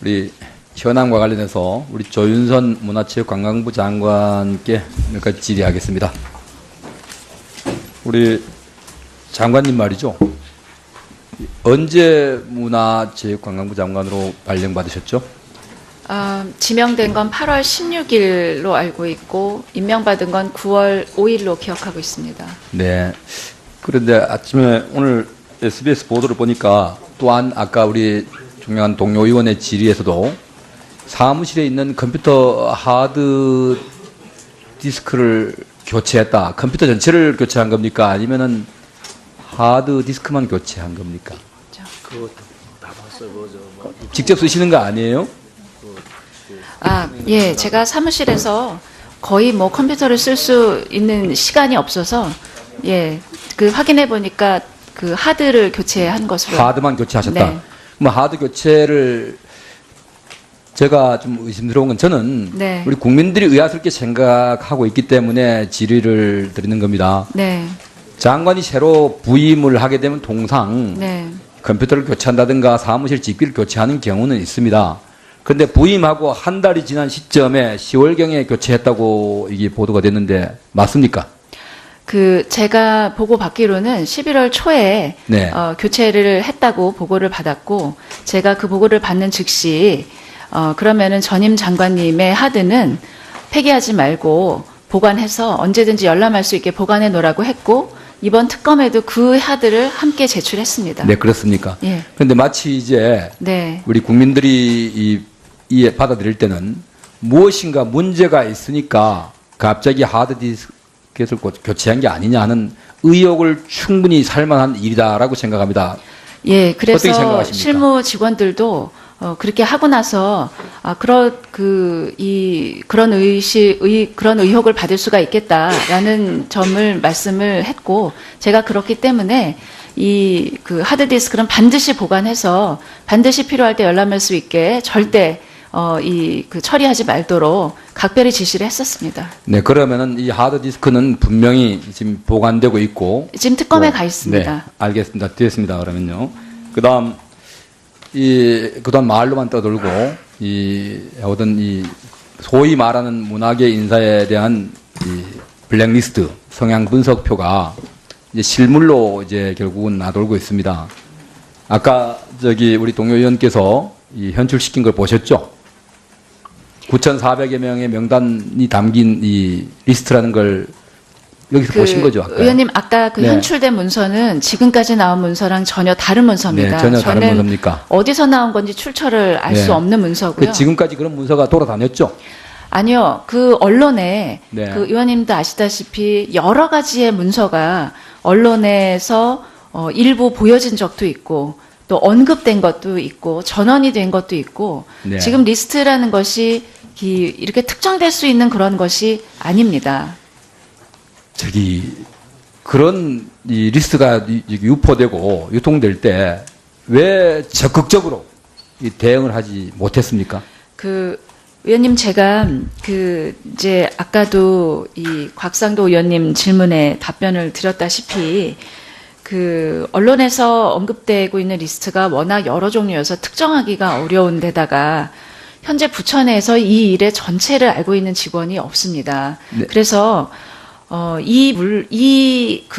우리 현안과 관련해서 우리 조윤선 문화체육관광부 장관께 몇 가지 질의하겠습니다. 우리 장관님 말이죠. 언제 문화체육관광부 장관으로 발령받으셨죠? 지명된 건 8월 16일로 알고 있고 임명받은 건 9월 5일로 기억하고 있습니다. 네. 그런데 아침에 오늘 SBS 보도를 보니까 또한 아까 우리 중요한 동료 의원의 질의에서도 사무실에 있는 컴퓨터 하드 디스크를 교체했다. 컴퓨터 전체를 교체한 겁니까? 아니면은 하드 디스크만 교체한 겁니까? 그거 다 봤어요. 직접 쓰시는 거 아니에요? 예, 제가 사무실에서 거의 뭐 컴퓨터를 쓸 수 있는 시간이 없어서 예, 그 확인해 보니까 그 하드를 교체한 것으로. 하드만 교체하셨다. 네. 그럼 하드 교체를 제가 좀 의심스러운 건 저는 네. 우리 국민들이 의아스럽게 생각하고 있기 때문에 질의를 드리는 겁니다. 네, 장관이 새로 부임을 하게 되면 통상 네, 컴퓨터를 교체한다든가 사무실 집기를 교체하는 경우는 있습니다. 그런데 부임하고 한 달이 지난 시점에 10월경에 교체했다고 이게 보도가 됐는데 맞습니까? 그 제가 보고 받기로는 11월 초에 네. 교체를 했다고 보고를 받았고 제가 그 보고를 받는 즉시 그러면은 전임 장관님의 하드는 폐기하지 말고 보관해서 언제든지 열람할 수 있게 보관해 놓으라고 했고 이번 특검에도 그 하드를 함께 제출했습니다. 네, 그렇습니까? 예. 그런데 마치 이제 네. 우리 국민들이 이해 받아들일 때는 무엇인가 문제가 있으니까 갑자기 하드디스크를 교체한 게 아니냐 하는 의혹을 충분히 살만한 일이다라고 생각합니다. 예, 어떻게 그래서 생각하십니까? 실무 직원들도 그렇게 하고 나서 그런 의혹을 받을 수가 있겠다라는 점을 말씀을 했고 제가 그렇기 때문에 그 하드디스크는 반드시 보관해서 반드시 필요할 때 열람할 수 있게 절대 그 처리하지 말도록 각별히 지시를 했었습니다. 네, 그러면은 이 하드디스크는 분명히 지금 보관되고 있고 지금 특검에 가 있습니다. 네, 알겠습니다. 됐습니다. 그러면요. 그다음 말로만 떠들고 소위 말하는 문화계 인사에 대한 이 블랙리스트 성향 분석표가 이제 실물로 이제 결국은 나돌고 있습니다. 아까 우리 동료 의원께서 현출시킨 걸 보셨죠? 9,400여 명의 명단이 담긴 이 리스트라는 걸 여기서 보신 거죠, 아까? 의원님, 아까 그 네. 현출된 문서는 지금까지 나온 문서랑 전혀 다른 문서입니다. 네, 전혀 다른 저는 문서입니까? 어디서 나온 건지 출처를 알 수 네. 없는 문서고요. 지금까지 그런 문서가 돌아다녔죠? 아니요, 그 언론에 네. 그 의원님도 아시다시피 여러 가지의 문서가 언론에서 일부 보여진 적도 있고 또 언급된 것도 있고 전원이 된 것도 있고 네. 지금 리스트라는 것이 이렇게 특정될 수 있는 그런 것이 아닙니다. 그런 이 리스트가 유포되고 유통될 때 왜 적극적으로 이 대응을 하지 못했습니까? 의원님, 제가 이제 아까도 이 곽상도 의원님 질문에 답변을 드렸다시피 언론에서 언급되고 있는 리스트가 워낙 여러 종류여서 특정하기가 어려운 데다가 현재 부처 내에서 이 일의 전체를 알고 있는 직원이 없습니다. 네. 그래서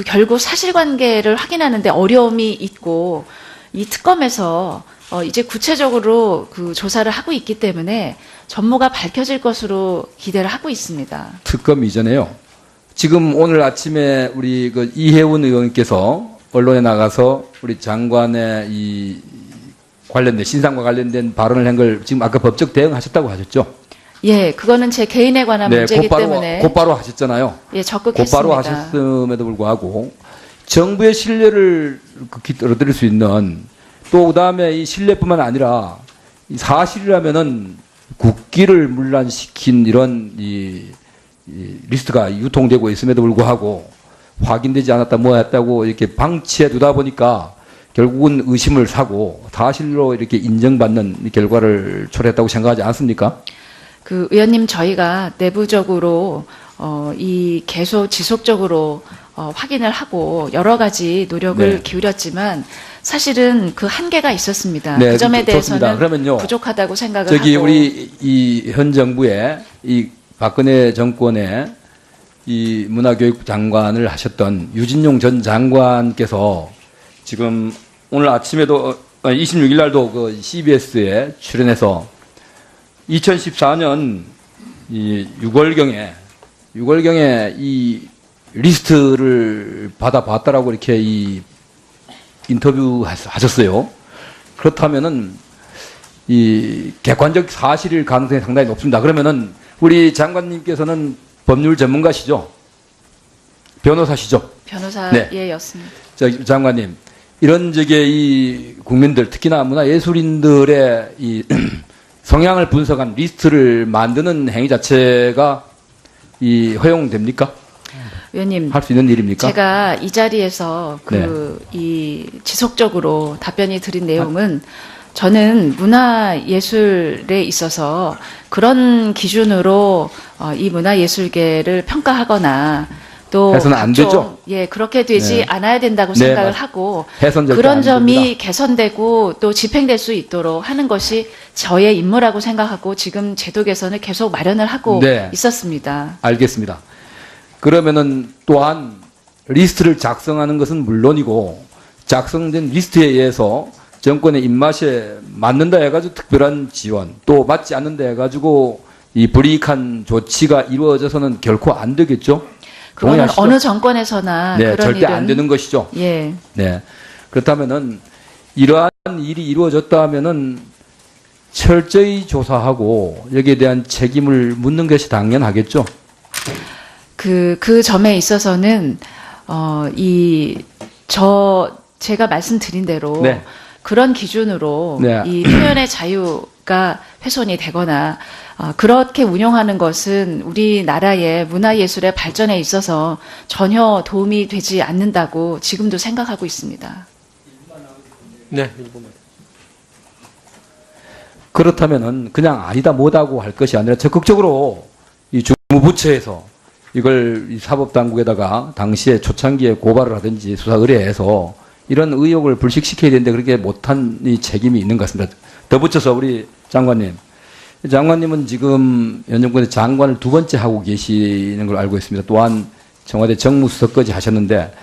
결국 사실관계를 확인하는데 어려움이 있고 이 특검에서 이제 구체적으로 그 조사를 하고 있기 때문에 전모가 밝혀질 것으로 기대를 하고 있습니다. 특검 이전에요. 지금 오늘 아침에 우리 이혜훈 의원께서 언론에 나가서 우리 장관의 신상과 관련된 발언을 한 걸 지금 아까 법적 대응하셨다고 하셨죠? 예, 그거는 제 개인에 관한 문제이기 때문에 곧바로 하셨잖아요. 예, 적극했습니다. 곧바로 하셨음에도 불구하고 정부의 신뢰를 극히 떨어뜨릴 수 있는 또 그다음에 이 신뢰뿐만 아니라 이 사실이라면은 국기를 문란시킨 이런 이 리스트가 유통되고 있음에도 불구하고 확인되지 않았다 뭐 했다고 이렇게 방치해 두다 보니까 결국은 의심을 사고 사실로 이렇게 인정받는 결과를 초래했다고 생각하지 않습니까? 의원님, 저희가 내부적으로 계속 지속적으로 확인을 하고 여러 가지 노력을 네. 기울였지만 사실은 그 한계가 있었습니다. 네, 그 점에 좋습니다. 대해서는 그러면요, 부족하다고 생각을 저기 하고 우리 이 현 정부의 이 박근혜 정권의 이 문화교육부 장관을 하셨던 유진용 전 장관께서 지금 오늘 아침에도 26일 날도 그 CBS에 출연해서 2014년 이 6월경에 이 리스트를 받아봤다라고 이렇게 이 인터뷰 하셨어요. 그렇다면은 이 객관적 사실일 가능성이 상당히 높습니다. 그러면은 우리 장관님께서는 법률 전문가시죠? 변호사시죠? 변호사였습니다. 저 장관님, 이런 이 국민들, 특히나 문화예술인들의 이 성향을 분석한 리스트를 만드는 행위 자체가 이 허용됩니까? 위원님, 할 수 있는 일입니까? 제가 이 자리에서 이 지속적으로 답변이 드린 내용은 저는 문화예술에 있어서 그런 기준으로 이 문화예술계를 평가하거나 또 해서는 안 되죠? 예, 그렇게 되지 네. 않아야 된다고 네, 생각을 맞- 하고 해선 절대 그런 안 점이 됩니다. 개선되고 또 집행될 수 있도록 하는 것이 저의 임무라고 생각하고 지금 제도 개선을 계속 마련을 하고 네. 있었습니다. 알겠습니다. 그러면은 또한 리스트를 작성하는 것은 물론이고 작성된 리스트에 의해서 정권의 입맛에 맞는다 해가지고 특별한 지원, 또 맞지 않는다 해가지고 이 불이익한 조치가 이루어져서는 결코 안 되겠죠? 그거는 동의하시죠? 어느 정권에서나 네, 그런 절대 일은 안 되는 것이죠. 예. 네. 그렇다면은 이러한 일이 이루어졌다 하면은 철저히 조사하고 여기에 대한 책임을 묻는 것이 당연하겠죠. 그 점에 있어서는 제가 말씀드린 대로 네. 그런 기준으로 네. 이 표현의 자유가 훼손이 되거나 그렇게 운영하는 것은 우리나라의 문화예술의 발전에 있어서 전혀 도움이 되지 않는다고 지금도 생각하고 있습니다. 네, 1분만. 그렇다면은 그냥 아니다 못하고 할 것이 아니라 적극적으로 이 주무부처에서 이걸 이 사법당국에다가 당시에 초창기에 고발을 하든지 수사 의뢰해서 이런 의혹을 불식시켜야 되는데 그렇게 못한 이 책임이 있는 것 같습니다. 더 붙여서 우리 장관님. 장관님은 지금 현 정권의 장관을 두 번째 하고 계시는 걸 알고 있습니다. 또한 청와대 정무수석까지 하셨는데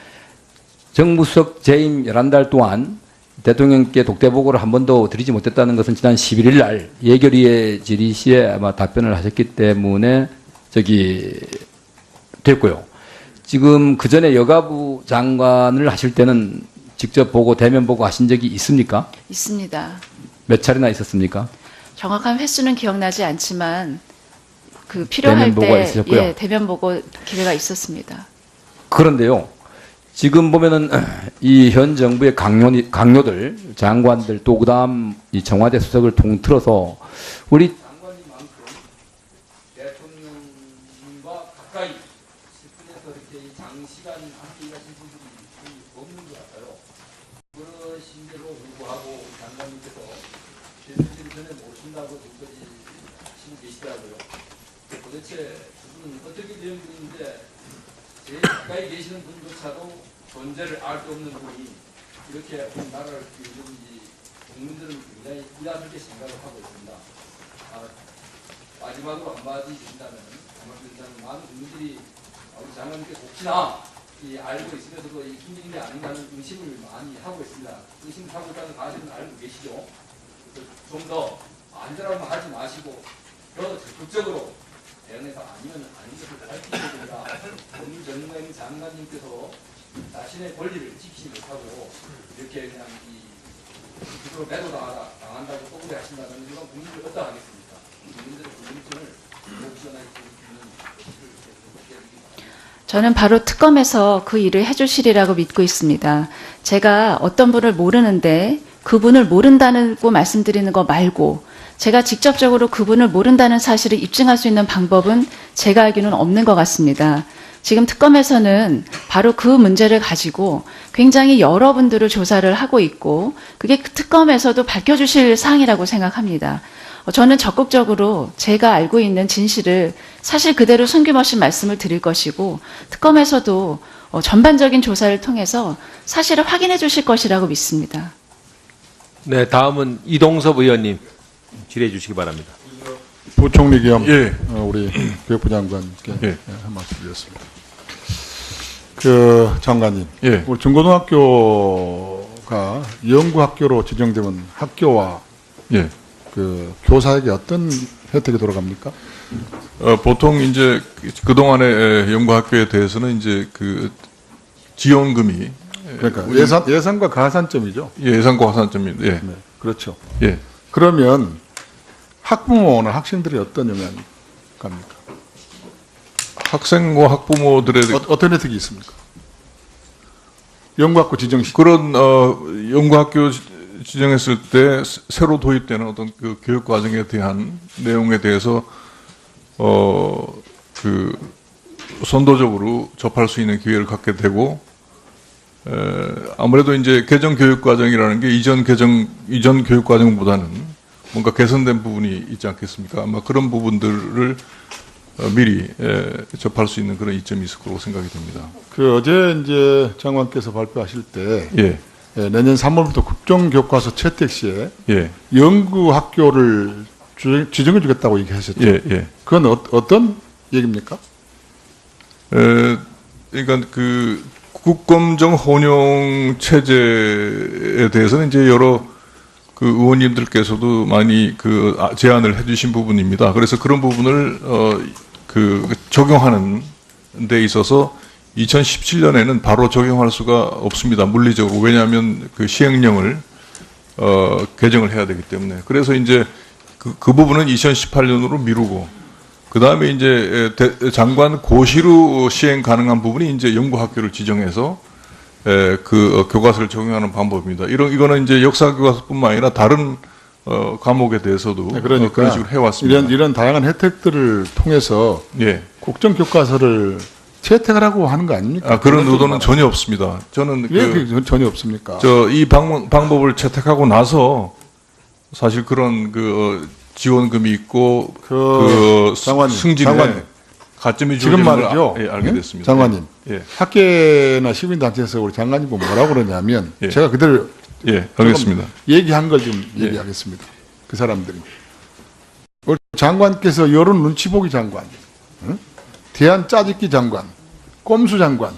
정무수석 재임 11달 동안 대통령께 독대 보고를 한 번도 드리지 못했다는 것은 지난 11일 날 예결위의 질의시에 아마 답변을 하셨기 때문에 됐고요. 지금 그 전에 여가부 장관을 하실 때는 직접 보고 대면 보고 하신 적이 있습니까? 있습니다. 몇 차례나 있었습니까? 정확한 횟수는 기억나지 않지만 그 필요할 대면 보고가 때 있으셨고요. 예, 대면 보고 기회가 있었습니다. 그런데요. 지금 보면은 이 현 정부의 강요들, 장관들 또 그다음 이 청와대 수석을 통틀어서 우리 장관님만큼 대통령과 가까이 식분에서 이렇게 장시간 함께 일하신 분들이 없는 것 같아요. 그러신데도 불구하고 장관님께서 실질을 전혀 모르신다고 지금까지 하시고 계시더라고요. 도대체 그분은 어떻게 된 분인데 제일 가까이 계시는 분조차도 존재를 알 수 없는 분이 이렇게 나라를 키우는지 국민들은 굉장히 이해하게 생각을 하고 있습니다. 마지막으로 한마디 주신다면 많은 국민들이 우리 장관님께서 혹시나 알고 있으면서도 이 숨기는 게 아닌가 하는 의심을 많이 하고 있습니다. 의심하고 있다는 사실은 알고 계시죠? 좀 더 안전하게 하지 마시고 더 적극적으로 대응해서 아니면 아닌 것을 밝히셔야 됩니다. 법률 전문가인 장관님께서 자신의 권리를 지키지 못하고 이렇게 그냥 스스로 매도 당한다고 꼬부리 하신다면 이건 국민들 어떠하겠습니까? 국민들의 궁금증을 옵션하게 보여주는 것을 저는 바로 특검에서 그 일을 해주시리라고 믿고 있습니다. 제가 어떤 분을 모르는데 그분을 모른다고 말씀드리는 거 말고 제가 직접적으로 그분을 모른다는 사실을 입증할 수 있는 방법은 제가 알기로는 없는 것 같습니다. 지금 특검에서는 바로 그 문제를 가지고 굉장히 여러분들을 조사를 하고 있고 그게 특검에서도 밝혀주실 사항이라고 생각합니다. 저는 적극적으로 제가 알고 있는 진실을 사실 그대로 숨김없이 말씀을 드릴 것이고 특검에서도 전반적인 조사를 통해서 사실을 확인해 주실 것이라고 믿습니다. 네, 다음은 이동섭 의원님 질의해 주시기 바랍니다. 부총리 겸 예. 우리 교육부 장관께 예. 한 말씀 드렸습니다. 그 장관님, 예. 우리 중고등학교가 연구학교로 지정되면 학교와 예. 그 교사에게 어떤 혜택이 돌아갑니까? 보통 이제 그동안의 연구학교에 대해서는 이제 그 지원금이 그러니까 예산과 가산점이죠. 예산과 가산점입니다. 예. 네, 그렇죠. 예. 그러면 학부모나 학생들이 어떤 영향이 갑니까? 학생과 학부모들의 어떤 혜택이 있습니까? 연구학교 지정 시 그런 연구학교 지정했을 때 새로 도입되는 어떤 그 교육 과정에 대한 내용에 대해서 그 선도적으로 접할 수 있는 기회를 갖게 되고 아무래도 이제 개정 교육 과정이라는 게 이전 교육 과정보다는 뭔가 개선된 부분이 있지 않겠습니까? 아마 그런 부분들을 미리 접할 수 있는 그런 이점이 있을 거라고 생각이 됩니다. 그 어제 이제 장관께서 발표하실 때 예, 내년 3월부터 국정교과서 채택 시에 예, 연구학교를 지정해 주겠다고 얘기하셨죠. 예, 예. 그건 어떤 얘기입니까? 그러니까 그 국검정 혼용 체제에 대해서는 이제 여러 그 의원님들께서도 많이 그 제안을 해주신 부분입니다. 그래서 그런 부분을 그 적용하는 데 있어서 2017년에는 바로 적용할 수가 없습니다. 물리적으로. 왜냐하면 그 시행령을 개정을 해야 되기 때문에. 그래서 이제 그 부분은 2018년으로 미루고 그 다음에 이제 장관 고시로 시행 가능한 부분이 이제 연구학교를 지정해서 그 교과서를 적용하는 방법입니다. 이거는 이제 역사 교과서뿐만 아니라 다른 과목에 대해서도 그러니까 그런 식으로 해왔습니다. 이런 다양한 혜택들을 통해서 예. 국정교과서를 채택을 하고 하는 거 아닙니까? 그런 의도는 전혀 없습니다. 저는 왜 그게 전혀 없습니까? 이 방법을 채택하고 나서 사실 그런 지원금이 있고 장관님, 승진에 장관님. 가점이 지금 주어지는 말이죠. 걸 알게 됐습니다. 장관님. 예. 학계나 시민단체에서 우리 장관님 뭐라고 그러냐면 예. 제가 그대로 예, 알겠습니다. 얘기한 걸 좀 예. 얘기하겠습니다. 그 사람들이. 우리 장관께서 여론 눈치 보기 장관, 응? 대안 짜집기 장관, 꼼수 장관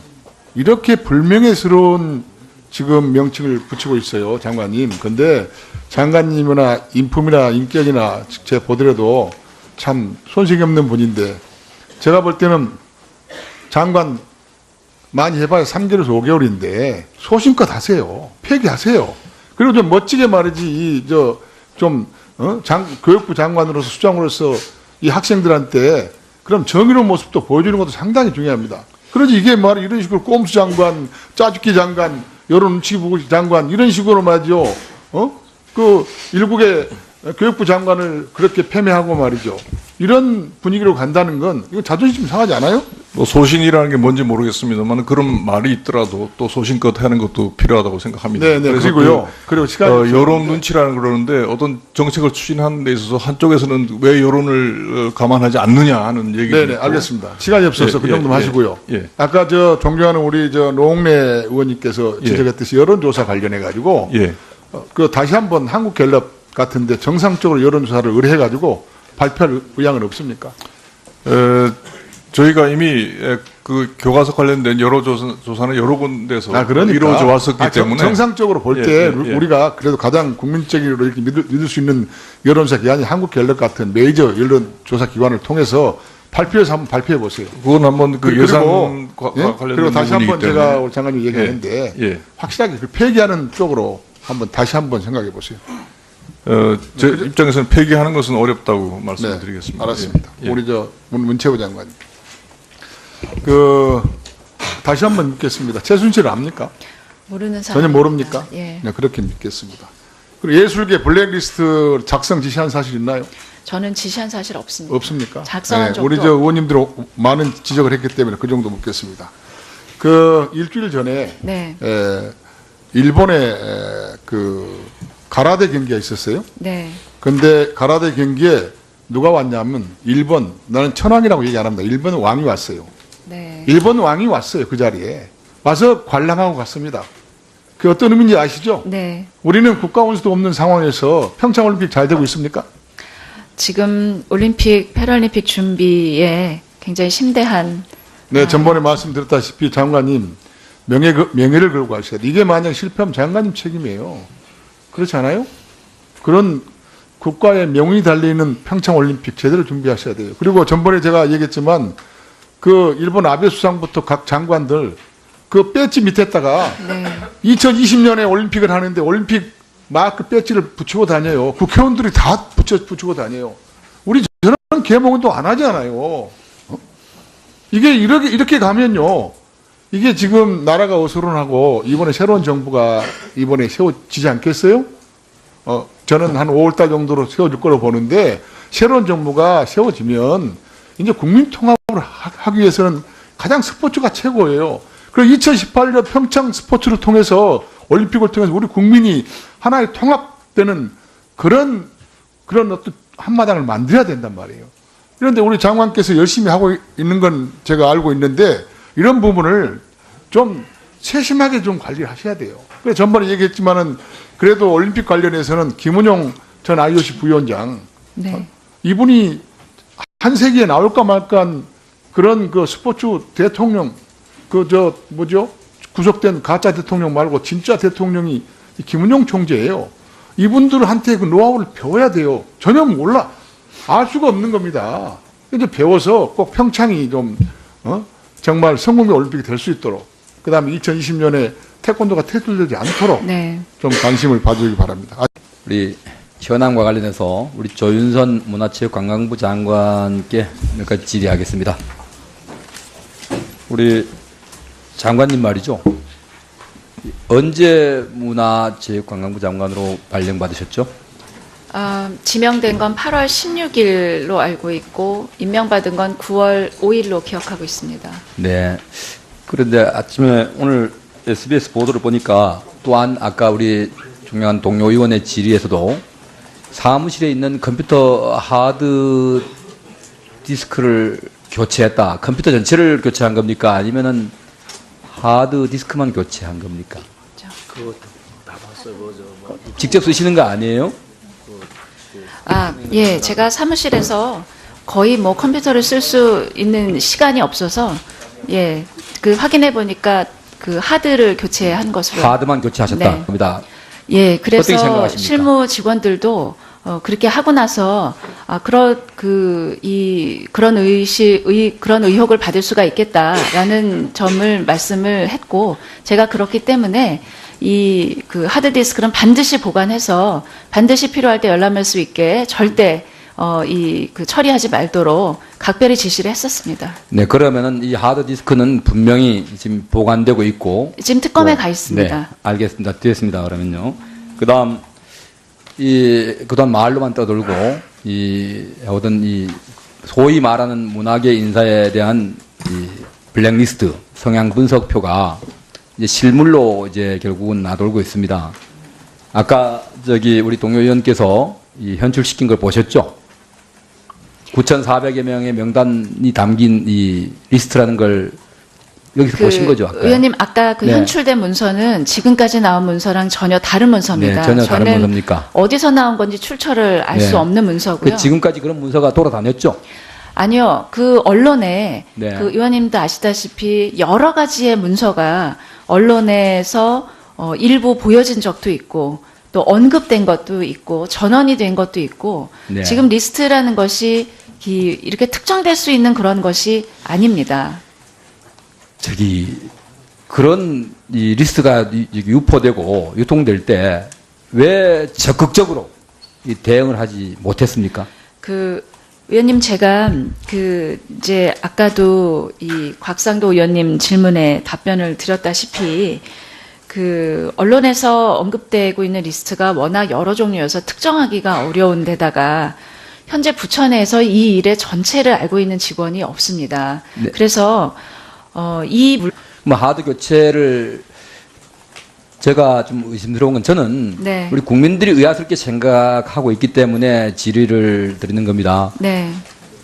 이렇게 불명예스러운 지금 명칭을 붙이고 있어요, 장관님. 근데 장관님이나 인품이나 인격이나 제 보더라도 참 손색이 없는 분인데 제가 볼 때는 장관 많이 해봐야 3개월에서 5개월인데 소신껏 하세요. 폐기하세요. 그리고 좀 멋지게 말이지 교육부 장관으로서 수장으로서 이 학생들한테 그럼 정의로운 모습도 보여주는 것도 상당히 중요합니다. 그러지 이게 이런 식으로 꼼수 장관, 짜집기 장관, 여론 눈치 보고 장관 이런 식으로 말이죠. 그 일국의 교육부 장관을 그렇게 폄훼하고 말이죠. 이런 분위기로 간다는 건 이거 자존심 상하지 않아요? 뭐 소신이라는 게 뭔지 모르겠습니다만 그런 말이 있더라도 또 소신껏 하는 것도 필요하다고 생각합니다. 네, 그래서 그리고요. 그리고 시간이 여론 눈치라는 그러는데 어떤 정책을 추진하는 데 있어서 한쪽에서는 왜 여론을 감안하지 않느냐 하는 얘기도 네네, 있고. 알겠습니다. 시간이 없어서 예, 그 정도만 예, 하시고요. 예. 아까 존경하는 우리 노웅래 의원님께서 지적했듯이 여론조사 관련해가지고 예. 그 다시 한번 한국갤럽 같은데 정상적으로 여론조사를 의뢰해가지고 발표할 의향은 없습니까? 저희가 이미 그 교과서 관련된 여러 조사는 여러 군데서 그러니까. 이루어져 왔었기 때문에 정상적으로 볼 때 우리가 그래도 가장 국민적으로 이렇게 믿을 수 있는 여론조사 기관이 한국갤럽 같은 메이저 여론조사 기관을 통해서 발표해서 한번 발표해 보세요. 그건 한번 그리고 예산 관련된 그리고 다시 부분이기 한번 때문에. 제가 우리 장관님 얘기하는데 예. 확실하게 그 폐기하는 쪽으로 다시 한번 생각해 보세요. 제 입장에서는 폐기하는 것은 어렵다고 말씀을 드리겠습니다. 알았습니다. 예. 우리 문체부 장관님. 다시 한번 묻겠습니다. 최순실을 압니까? 모르는 사람 전혀 모릅니까? 예. 네, 그렇게 믿겠습니다. 그리고 예술계 블랙리스트 작성 지시한 사실 있나요? 저는 지시한 사실 없습니다. 없습니까? 작성한 적도 우리 의원님들 많은 지적을 했기 때문에 그 정도 묻겠습니다. 일주일 전에 네. 일본에 가라데 경기가 있었어요. 네. 근데 가라데 경기에 누가 왔냐면 나는 천황이라고 얘기 안 합니다. 일본 왕이 왔어요. 네. 일본 왕이 왔어요, 그 자리에. 와서 관람하고 갔습니다. 그 어떤 의미인지 아시죠? 네. 우리는 국가 원수도 없는 상황에서 평창올림픽 잘 되고 있습니까? 지금 올림픽, 패럴림픽 준비에 굉장히 심대한 네, 전번에 말씀드렸다시피 장관님 명예를 걸고 하셔야 돼요. 이게 만약 실패하면 장관님 책임이에요. 그렇지 않아요? 그런 국가의 명운이 달리는 평창올림픽 제대로 준비하셔야 돼요. 그리고 전번에 제가 얘기했지만 그 일본 아베 수상부터 각 장관들 그 배지 밑에다가 네. 2020년에 올림픽을 하는데 올림픽 마크 배지를 붙이고 다녀요. 국회의원들이 다 붙이고 다녀요. 우리 저런 개몽도 안 하잖아요. 이게 이렇게 가면요. 이게 지금 나라가 어수선하고 이번에 새로운 정부가 이번에 세워지지 않겠어요? 저는 한 5월달 정도로 세워질 거로 보는데 새로운 정부가 세워지면 이제 국민 통합을 하기 위해서는 가장 스포츠가 최고예요. 그리고 2018년 평창 스포츠를 통해서 올림픽을 통해서 우리 국민이 하나의 통합되는 그런 어떤 한마당을 만들어야 된단 말이에요. 그런데 우리 장관께서 열심히 하고 있는 건 제가 알고 있는데 이런 부분을 좀 세심하게 좀 관리하셔야 돼요. 그래서 전번에 얘기했지만은 그래도 올림픽 관련해서는 김은용 전 IOC 부위원장 네. 이분이 한 세기에 나올까 말까 그런 그 스포츠 대통령 구속된 가짜 대통령 말고 진짜 대통령이 김은용 총재예요. 이분들한테 그 노하우를 배워야 돼요. 전혀 몰라. 알 수가 없는 겁니다. 이제 배워서 꼭 평창이 좀 정말 성공의 올림픽이 될 수 있도록 그다음에 2020년에 태권도가 퇴출되지 않도록 네. 좀 관심을 봐주기 바랍니다. 우리 현안과 관련해서 우리 조윤선 문화체육관광부 장관께 몇 가지 질의하겠습니다. 우리 장관님 말이죠. 언제 문화체육관광부 장관으로 발령받으셨죠? 지명된 건 8월 16일로 알고 있고 임명받은 건 9월 5일로 기억하고 있습니다. 네. 그런데 아침에 오늘 SBS 보도를 보니까 또한 아까 우리 중요한 동료 의원의 질의에서도 사무실에 있는 컴퓨터 하드 디스크를 교체했다. 컴퓨터 전체를 교체한 겁니까? 아니면은 하드 디스크만 교체한 겁니까? 직접 쓰시는 거 아니에요? 예, 제가 사무실에서 거의 뭐 컴퓨터를 쓸 수 있는 시간이 없어서 예, 그 확인해 보니까 그 하드를 교체한 것으로. 하드만 교체하셨다. 네. 겁니다. 예, 어떻게 그래서 생각하십니까? 실무 직원들도 그렇게 하고 나서 그런 의혹을 받을 수가 있겠다라는 점을 말씀을 했고 제가 그렇기 때문에 그 하드 디스크는 반드시 보관해서 반드시 필요할 때 열람할 수 있게 절대 처리하지 말도록 각별히 지시를 했었습니다. 네, 그러면은 이 하드 디스크는 분명히 지금 보관되고 있고 지금 특검에 가 있습니다. 네, 알겠습니다. 됐습니다. 그러면요. 그다음 말로만 떠들고 어떤 소위 말하는 문화계 인사에 대한 블랙리스트 성향 분석표가 이제 실물로 이제 결국은 나돌고 있습니다. 아까 우리 동료 의원께서 현출시킨 걸 보셨죠? 9,400여 명의 명단이 담긴 이 리스트라는 걸 여기서 보신 거죠? 아까? 의원님 아까 네. 현출된 문서는 지금까지 나온 문서랑 전혀 다른 문서입니다. 네, 전혀 다른 저는 문서입니까? 어디서 나온 건지 출처를 알 수 네. 없는 문서고요. 지금까지 그런 문서가 돌아다녔죠? 아니요. 그 언론에 네. 그 의원님도 아시다시피 여러 가지의 문서가 언론에서 일부 보여진 적도 있고 또 언급된 것도 있고 전원이 된 것도 있고 네. 지금 리스트라는 것이 이렇게 특정될 수 있는 그런 것이 아닙니다. 그런 이 리스트가 유포되고 유통될 때 왜 적극적으로 대응을 하지 못했습니까? 의원님 제가 이제 아까도 이 곽상도 의원님 질문에 답변을 드렸다시피 언론에서 언급되고 있는 리스트가 워낙 여러 종류여서 특정하기가 어려운 데다가 현재 부처 내에서 이 일의 전체를 알고 있는 직원이 없습니다. 네. 그래서 하드 교체를 제가 좀 의심스러운 건 저는 네. 우리 국민들이 의아스럽게 생각하고 있기 때문에 질의를 드리는 겁니다. 네,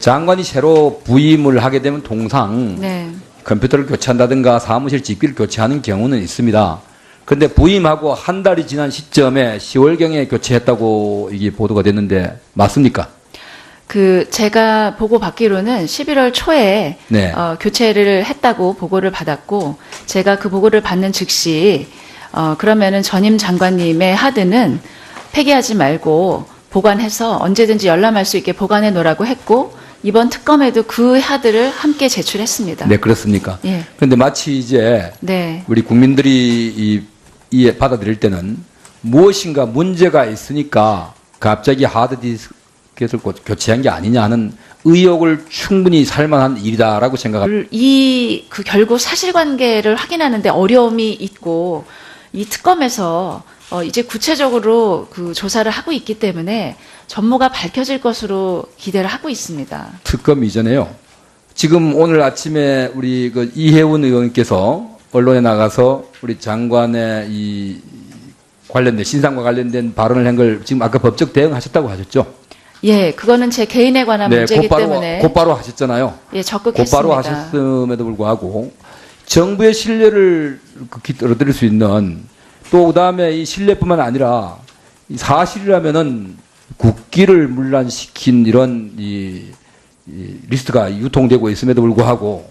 장관이 새로 부임을 하게 되면 통상 네, 컴퓨터를 교체한다든가 사무실 집기를 교체하는 경우는 있습니다. 그런데 부임하고 한 달이 지난 시점에 10월경에 교체했다고 이게 보도가 됐는데 맞습니까? 제가 보고 받기로는 11월 초에 네. 교체를 했다고 보고를 받았고, 제가 그 보고를 받는 즉시 그러면은 전임 장관님의 하드는 폐기하지 말고 보관해서 언제든지 열람할 수 있게 보관해 놓으라고 했고, 이번 특검에도 그 하드를 함께 제출했습니다. 네, 그렇습니까? 예. 그런데 마치 이제 네. 우리 국민들이 이해 받아들일 때는 무엇인가 문제가 있으니까 갑자기 하드디스크를 교체한 게 아니냐 하는 의혹을 충분히 살만한 일이다라고 생각합니다. 결국 사실관계를 확인하는데 어려움이 있고, 이 특검에서 이제 구체적으로 그 조사를 하고 있기 때문에 전모가 밝혀질 것으로 기대를 하고 있습니다. 특검 이전에요. 지금 오늘 아침에 우리 그 이혜훈 의원께서 언론에 나가서 우리 장관의 이 관련된 신상과 관련된 발언을 한 걸 지금 아까 법적 대응하셨다고 하셨죠? 예, 그거는 제 개인에 관한 문제이기 때문에 곧바로 하셨잖아요. 예, 적극했습니다. 곧바로 하셨음에도 불구하고 정부의 신뢰를 얻을 수 있는, 또 그다음에 이 신뢰뿐만 아니라 이 사실이라면은 국기를 문란시킨 이런 이 리스트가 유통되고 있음에도 불구하고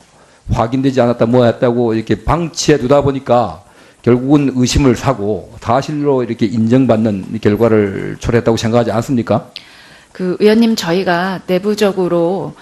확인되지 않았다 뭐였다고 이렇게 방치해 두다 보니까 결국은 의심을 사고 사실로 이렇게 인정받는 결과를 초래했다고 생각하지 않습니까? 의원님, 저희가 내부적으로